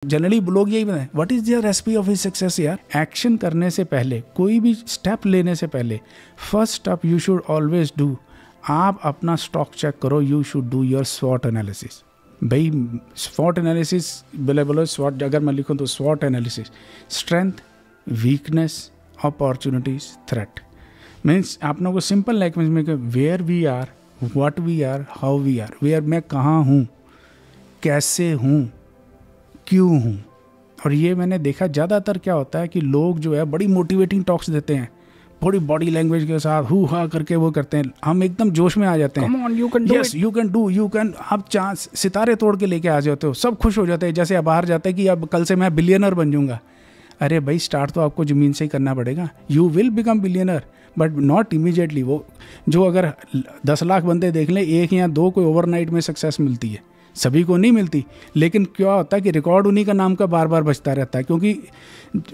Generally लोग यही बताएं what is your recipe of success यार। एक्शन करने से पहले, कोई भी स्टेप लेने से पहले, first step you should always do, आप अपना स्टॉक चेक करो, यू शुड डू योर स्वॉट एनालिसिस। भाई स्वॉट एनालिसिस बोलो स्वॉट, अगर मैं लिखूँ तो स्वॉट analysis, strength, weakness, opportunities, threat. Means आप लोगों को सिंपल लैंग्वेज में कि where we are, what we are, how we are. Where मैं कहाँ हूँ, कैसे हूँ, क्यों हूँ। और ये मैंने देखा ज़्यादातर क्या होता है कि लोग जो है बड़ी मोटिवेटिंग टॉक्स देते हैं, बड़ी बॉडी लैंग्वेज के साथ हु हा करके वो करते हैं, हम एकदम जोश में आ जाते हैं। Come on, you can do it. You can do, you can, आप चांस सितारे तोड़ के लेके आ जाते हो, सब खुश हो जाते हैं, जैसे बाहर जाते हैं कि अब कल से मैं बिलियनर बन जाऊंगा। अरे भाई स्टार्ट तो आपको ज़मीन से ही करना पड़ेगा। You will become billionaire but not immediately. वो जो अगर 10 लाख बंदे देख लें, 1 या 2 कोई ओवरनाइट में सक्सेस मिलती है, सभी को नहीं मिलती। लेकिन क्या होता है कि रिकॉर्ड उन्हीं का नाम का बार बार बचता रहता है, क्योंकि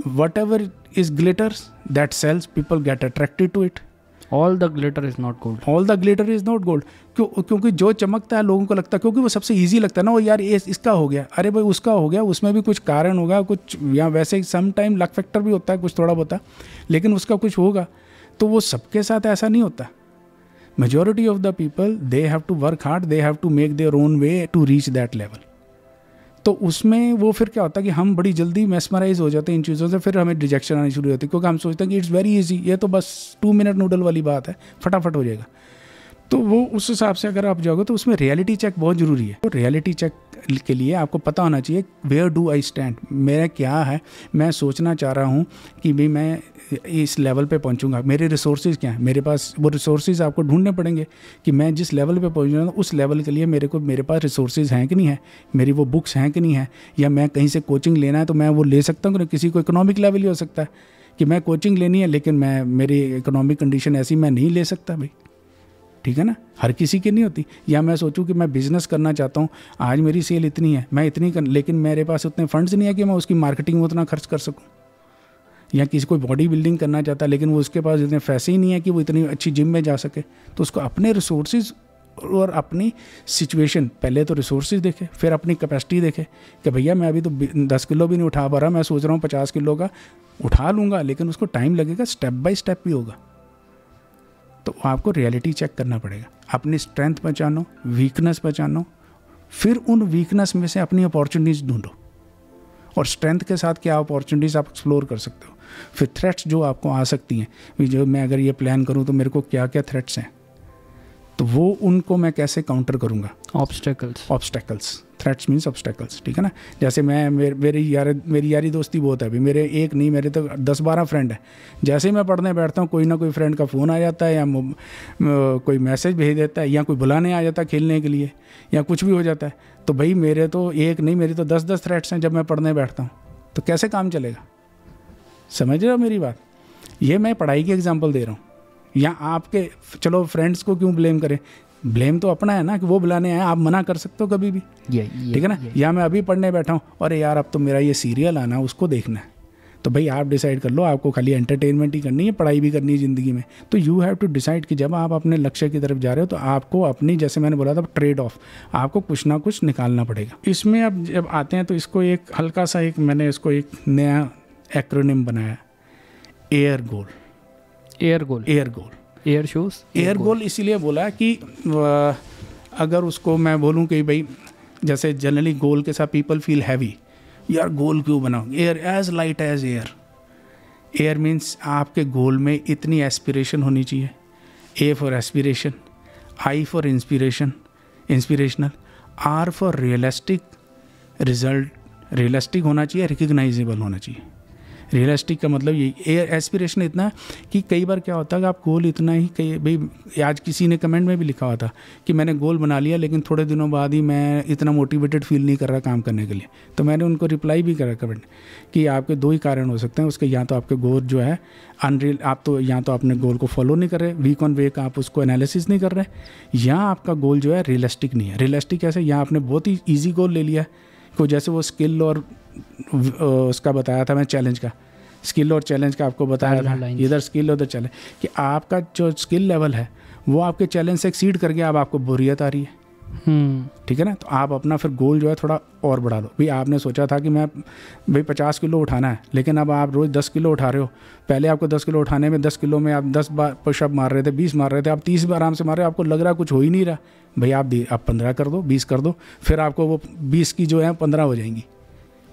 whatever is glitters that sells, people get attracted to it. All the glitter is not gold, all the glitter is not gold. क्योंकि जो चमकता है लोगों को लगता है, क्योंकि वो सबसे ईजी लगता है ना, वो यार इसका हो गया, अरे भाई उसका हो गया, उसमें भी कुछ कारण होगा, कुछ या वैसे सम टाइम लक फैक्टर भी होता है कुछ थोड़ा बहुत, लेकिन उसका कुछ होगा। तो वो सबके साथ ऐसा नहीं होता। Majority of the people, they have to work hard, they have to make their own way to reach that level. तो उसमें वो फिर क्या होता है कि हम बड़ी जल्दी मेस्मराइज हो जाते हैं इन चीज़ों से, फिर हमें रिजेक्शन आनी शुरू होती है, क्योंकि हम सोचते हैं कि इट्स वेरी इजी, ये तो बस 2 मिनट नूडल वाली बात है, फटाफट हो जाएगा। तो वो उस हिसाब से अगर आप जाओगे तो उसमें रियलिटी चेक बहुत ज़रूरी है। तो रियलिटी चेक के लिए आपको पता होना चाहिए वेयर डू आई स्टैंड, मेरा क्या है, मैं सोचना चाह रहा हूँ कि भाई मैं इस लेवल पे पहुँचूंगा, मेरे रिसोर्सेज क्या हैं, मेरे पास वो रिसोर्सेज आपको ढूंढने पड़ेंगे कि मैं जिस लेवल पे पहुँच रहा हूँ उस लेवल के लिए मेरे पास रिसोर्सेज हैं कि नहीं है, मेरी वो बुक्स हैं कि नहीं है, या मैं कहीं से कोचिंग लेना है तो मैं वो ले सकता हूँ। किसी को इकोनॉमिक लेवल ही हो सकता है कि मैं कोचिंग लेनी है लेकिन मेरी इकोनॉमिक कंडीशन ऐसी मैं नहीं ले सकता भाई, ठीक है ना, हर किसी की नहीं होती। या मैं सोचूं कि मैं बिज़नेस करना चाहता हूं, आज मेरी सेल इतनी है, मैं इतनी लेकिन मेरे पास उतने फंड्स नहीं है कि मैं उसकी मार्केटिंग में उतना खर्च कर सकूं। या किसी को बॉडी बिल्डिंग करना चाहता है लेकिन वो उसके पास इतने पैसे ही नहीं है कि वो इतनी अच्छी जिम में जा सके। तो उसको अपने रिसोर्सेज और अपनी सिचुएशन, पहले तो रिसोर्सेज देखे, फिर अपनी कैपेसिटी देखे कि भैया मैं अभी तो 10 किलो भी नहीं उठा पा रहा, मैं सोच रहा हूँ 50 किलो का उठा लूँगा, लेकिन उसको टाइम लगेगा, स्टेप बाय स्टेप भी होगा। तो आपको रियलिटी चेक करना पड़ेगा, अपनी स्ट्रेंथ पहचानो, वीकनेस पहचानो, फिर उन वीकनेस में से अपनी अपॉर्चुनिटीज़ ढूंढो, और स्ट्रेंथ के साथ क्या अपॉर्चुनिटीज़ आप एक्सप्लोर कर सकते हो। फिर थ्रेट्स जो आपको आ सकती हैं, जो मैं अगर ये प्लान करूँ तो मेरे को क्या क्या थ्रेट्स हैं, तो वो उनको मैं कैसे काउंटर करूँगा। ऑब्स्टेकल्स, थ्रेट्स मीन्स ऑब्स्टेकल्स, ठीक है ना। जैसे मैं मेरी यारी दोस्ती बहुत है, अभी मेरे एक नहीं, मेरे तो 10-12 फ्रेंड है। जैसे ही मैं पढ़ने बैठता हूँ कोई ना कोई फ्रेंड का फ़ोन आ जाता है, या कोई मैसेज भेज देता है, या कोई बुलाने आ जाता है खेलने के लिए, या कुछ भी हो जाता है। तो भाई मेरे तो एक नहीं, मेरी तो 10-10 थ्रेट्स हैं जब मैं पढ़ने बैठता हूँ। तो कैसे काम चलेगा, समझ रहे हो मेरी बात। ये मैं पढ़ाई की एग्जाम्पल दे रहा हूँ। या आपके, चलो फ्रेंड्स को क्यों ब्लेम करें, ब्लेम तो अपना है ना कि वो बुलाने आए, आप मना कर सकते हो कभी भी, ठीक है ना। या मैं अभी पढ़ने बैठा हूँ, अरे यार अब तो मेरा ये सीरियल आना, उसको देखना है। तो भाई आप डिसाइड कर लो, आपको खाली एंटरटेनमेंट ही करनी है, पढ़ाई भी करनी है ज़िंदगी में। तो यू हैव टू डिसाइड कि जब आप अपने लक्ष्य की तरफ जा रहे हो तो आपको अपनी, जैसे मैंने बोला था, ट्रेड ऑफ, आपको कुछ ना कुछ निकालना पड़ेगा। इसमें अब जब आते हैं तो इसको एक हल्का सा मैंने इसको एक नया एक्रोनिम बनाया, एयर गोल। इसीलिए बोला कि अगर उसको मैं बोलूँ कि भाई जैसे जनरली गोल के साथ पीपल फील हैवी, यार गोल क्यों बनाओ, air as light as air means आपके गोल में इतनी एस्पिरेशन होनी चाहिए। A for aspiration, I for inspirational, R for realistic result, realistic होना चाहिए, रिकग्नाइजेबल होना चाहिए। रियलिस्टिक का मतलब ये एस्पिरेशन इतना कि कई बार क्या होता है कि आप गोल इतना ही, कई भाई आज किसी ने कमेंट में भी लिखा हुआ था कि मैंने गोल बना लिया लेकिन थोड़े दिनों बाद ही मैं इतना मोटिवेटेड फील नहीं कर रहा काम करने के लिए। तो मैंने उनको रिप्लाई भी करा कमेंट कि आपके 2 ही कारण हो सकते हैं उसके, या तो आपके गोल जो है अनरियल, आप तो या तो अपने गोल को फॉलो नहीं कर रहे, वीक ऑन वीक आप उसको एनालिसिस नहीं कर रहे, या आपका गोल जो है रियलिस्टिक नहीं है। रियलिस्टिक कैसे, या आपने बहुत ही ईजी गोल ले लिया, को जैसे वो स्किल और उसका बताया था मैं, चैलेंज का, स्किल और चैलेंज का आपको बताया था, इधर स्किल उधर चैलेंज, कि आपका जो स्किल लेवल है वो आपके चैलेंज से एक्सीड कर गया, अब आपको बोरियत आ रही है, ठीक है ना। तो आप अपना फिर गोल जो है थोड़ा और बढ़ा लो। भाई आपने सोचा था कि मैं भाई 50 किलो उठाना है, लेकिन अब आप रोज़ 10 किलो उठा रहे हो। पहले आपको 10 किलो उठाने में 10 किलो में आप 10 बार पुशअप मार रहे थे, 20 मार रहे थे, आप 30 बार आराम से मार रहे हो, आपको लग रहा है कुछ हो ही नहीं रहा। भाई आप 15 कर दो, 20 कर दो, फिर आपको वो 20 की जो है 15 हो जाएंगी।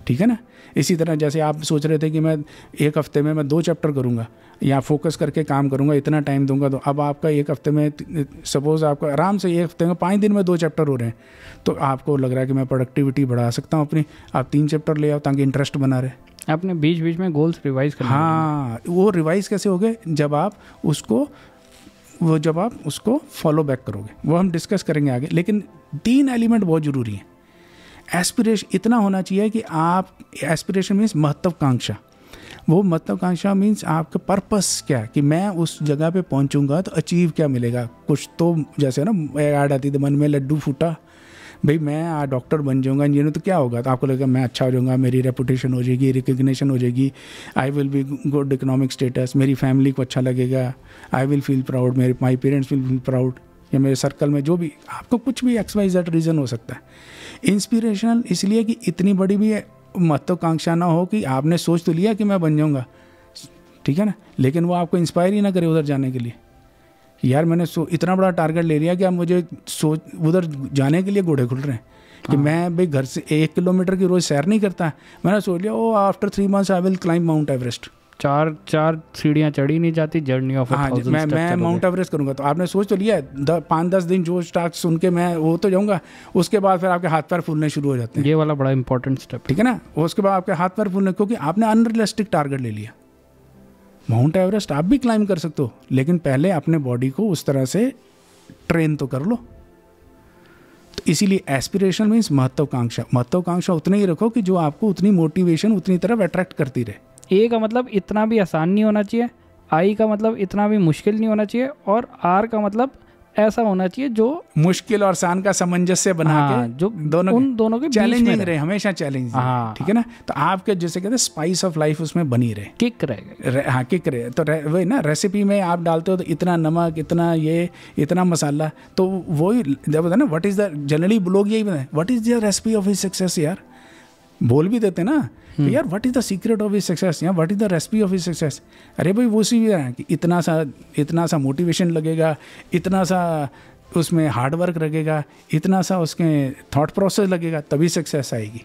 ठीक है ना। इसी तरह जैसे आप सोच रहे थे कि मैं एक हफ्ते में मैं 2 चैप्टर करूँगा या फोकस करके काम करूँगा, इतना टाइम दूंगा, तो अब आपका एक हफ्ते में सपोज़ आपका आराम से एक हफ्ते में 5 दिन में 2 चैप्टर हो रहे हैं, तो आपको लग रहा है कि मैं प्रोडक्टिविटी बढ़ा सकता हूँ अपनी, आप 3 चैप्टर ले आओ ताकि इंटरेस्ट बना रहे। आपने बीच बीच में गोल्स रिवाइज करना। हाँ, वो रिवाइज कैसे हो गए, जब आप उसको फॉलो बैक करोगे, वो हम डिस्कस करेंगे आगे। लेकिन 3 एलिमेंट बहुत ज़रूरी हैं। एस्पिरेशन इतना होना चाहिए कि आप, एस्पिरेशन मीन्स महत्वाकांक्षा, वो महत्वाकांक्षा मीन्स आपका पर्पस क्या है, कि मैं उस जगह पे पहुंचूंगा तो अचीव क्या मिलेगा कुछ। तो जैसे ना ऐड आती थी, मन में लड्डू फूटा, भाई मैं डॉक्टर बन जाऊंगा, इंजीनियर, तो क्या होगा, तो आपको लगेगा मैं अच्छा हो जाऊंगा, मेरी रेपुटेशन हो जाएगी, रिकग्निशन हो जाएगी, I will be good economic status, मेरी फैमिली को अच्छा लगेगा, I will feel proud, my parents will feel proud, या मेरे सर्कल में जो भी, आपको कुछ भी XYZ रीज़न हो सकता है। इंस्पिरेशनल इसलिए कि इतनी बड़ी भी महत्वाकांक्षा ना हो कि आपने सोच तो लिया कि मैं बन जाऊंगा, ठीक है ना, लेकिन वो आपको इंस्पायर ही ना करे उधर जाने के लिए। यार मैंने इतना बड़ा टारगेट ले लिया कि अब मुझे उधर जाने के लिए घोड़े खुल रहे हैं कि मैं भाई घर से 1 किलोमीटर की रोज़ सैर नहीं करता। मैंने सोच लिया after 3 months I will climb mount Everest. चार सीढ़ियाँ चढ़ी नहीं जाती, जर्नी ऑफ हाँ, मैं माउंट एवरेस्ट करूँगा। तो आपने सोच तो लिया है, 5-10 दिन जो स्टार्ट सुन के मैं वो तो जाऊँगा, उसके बाद फिर आपके हाथ पैर फूलने शुरू हो जाते हैं। ये वाला बड़ा इंपॉर्टेंट स्टेप, ठीक है ना। उसके बाद आपके हाथ पैर फूलने, क्योंकि आपने अनरियलिस्टिक टारगेट ले लिया। माउंट एवरेस्ट आप भी क्लाइंब कर सकते हो, लेकिन पहले अपने बॉडी को उस तरह से ट्रेन तो कर लो। तो इसीलिए एस्पिरेशन मीन्स महत्वाकांक्षा उतनी ही रखो कि जो आपको उतनी मोटिवेशन उतनी तरफ अट्रैक्ट करती रहे। ए का मतलब इतना भी आसान नहीं होना चाहिए, आई का मतलब इतना भी मुश्किल नहीं होना चाहिए, और आर का मतलब ऐसा होना चाहिए जो मुश्किल और आसान का सामंजस्य बना के जो उन दोनों के चैलेंजिंग रहे, हमेशा चैलेंजिंग। ठीक है ना। तो आपके जैसे कहते हैं स्पाइस ऑफ लाइफ उसमें बनी रहे, किक रहेगा। हाँ, किक रहे। तो वही ना, रेसिपी में आप डालते हो तो इतना नमक, इतना ये, इतना मसाला, तो वही जब होता है ना, व्हाट इज द, जनरली लोग यही बताए what is the recipe of his success. यार बोल भी देते ना यार, what is the secret of his success, या what is the recipe of his success. अरे भाई वो सी है कि इतना सा मोटिवेशन लगेगा, इतना सा उसमें हार्ड वर्क लगेगा, इतना सा उसके थॉट प्रोसेस लगेगा, तभी सक्सेस आएगी।